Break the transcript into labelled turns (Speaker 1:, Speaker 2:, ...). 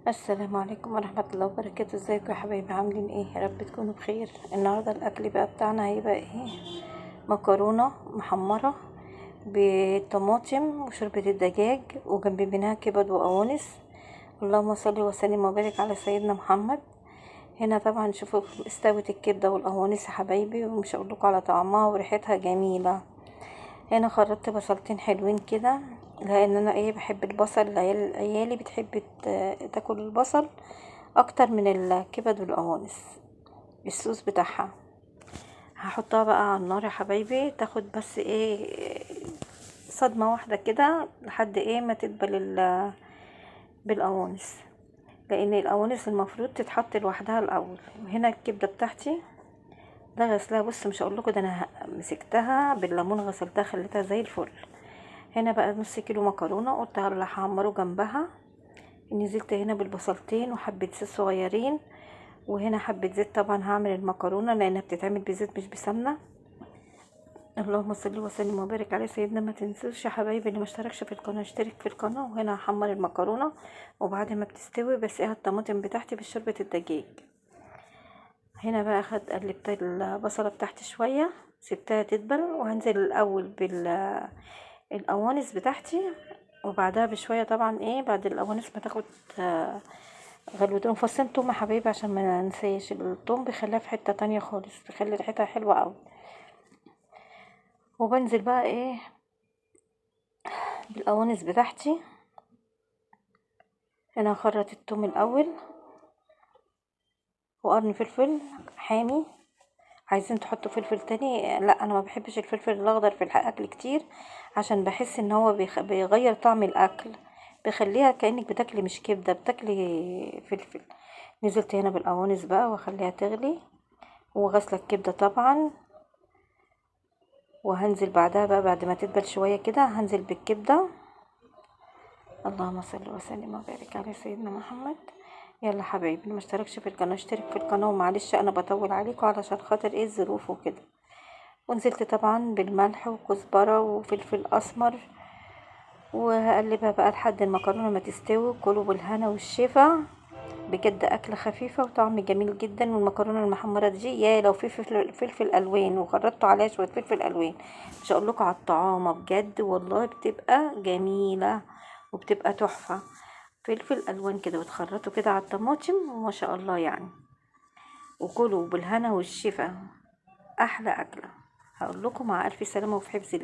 Speaker 1: السلام عليكم ورحمة الله وبركاته. ازيكم يا حبايبي؟ عاملين ايه؟ يا رب تكونوا بخير. النهاردة الاكل بقى بتاعنا هيبقى ايه؟ مكرونة محمرة بطماطم وشوربة الدجاج، وجنب منها كبد وقوانص. اللهم صل وسلم وبارك على سيدنا محمد. هنا طبعا شوفوا استوت الكبدة والقوانص يا حبايبي، ومش هقولكوا على طعمها وريحتها جميلة. هنا خرطت بصلتين حلوين كده، لان انا ايه بحب البصل. عيالي بتحب تاكل البصل اكتر من الكبد والقوانص. الصوص بتاعها هحطها بقى على النار يا حبايبي، تاخد بس ايه صدمة واحدة كده لحد ايه ما تدبل بالقوانص، لان القوانص المفروض تتحط لوحدها الاول. وهنا الكبدة بتاعتي ده غسلها، بص مش هقول لكم ده، انا مسكتها بالليمون غسلتها خليتها زي الفل. هنا بقى نص كيلو مكرونه قلت هحمره جنبها. نزلت هنا بالبصلتين وحبه زيت صغيرين، وهنا حبه زيت. طبعا هعمل المكرونه لانها بتتعمل بزيت مش بسمنه. اللهم صل وسلم وبارك على سيدنا. ما تنسوش يا حبايبي اللي مشتركش في القناه اشترك في القناه. وهنا هحمر المكرونه، وبعد ما بتستوي بسقيها الطماطم بتاعتي بشوربه الدجاج. هنا بقى قلبت البصله بتاعتي شويه، سبتها تدبل، وهنزل الاول بالقوانص بتاعتي، وبعدها بشويه طبعا ايه بعد القوانص ما تاخد غلوتين فصين توم يا حبايبي، عشان ما ننساش التوم بيخليها في حته تانية خالص، بيخلي ريحتها حلوه قوي. وبنزل بقى ايه بالقوانص بتاعتي. هنا هخرط التوم الاول، وقرن فلفل حامي. عايزين تحطوا فلفل تاني؟ لا، انا ما بحبش الفلفل الاخضر في الاكل كتير، عشان بحس ان هو بيغير طعم الاكل، بيخليها كأنك بتاكلي مش كبدة، بتاكلي فلفل. نزلت هنا بالقوانص بقى واخليها تغلي، وغسلة الكبدة طبعا. وهنزل بعدها بقى بعد ما تدبل شوية كده هنزل بالكبدة. اللهم صل وسلم وبارك على سيدنا محمد. يلا حبايبي اللي مشتركش في القناة اشترك في القناة، ومعلش انا بطول عليكم علشان خاطر ايه الظروف وكده. ونزلت طبعا بالملح وكزبرة وفلفل اسمر، وهقلبها بقى لحد المكرونة ما تستوي. كلوا بالهنا والشفا، بجد اكله خفيفه وطعم جميل جدا. والمكرونه المحمره دي يا لو في فلفل الوان وخرطتوا عليها شويه فلفل الوان، مش هقول لكم على الطعامه بجد والله بتبقى جميله وبتبقى تحفه. فلفل الوان كده وتخرطوا كده على الطماطم ما شاء الله يعني. وكلوا بالهنا والشفا، احلى اكله. هقول لكم مع الف سلامه وفي حفظ الله.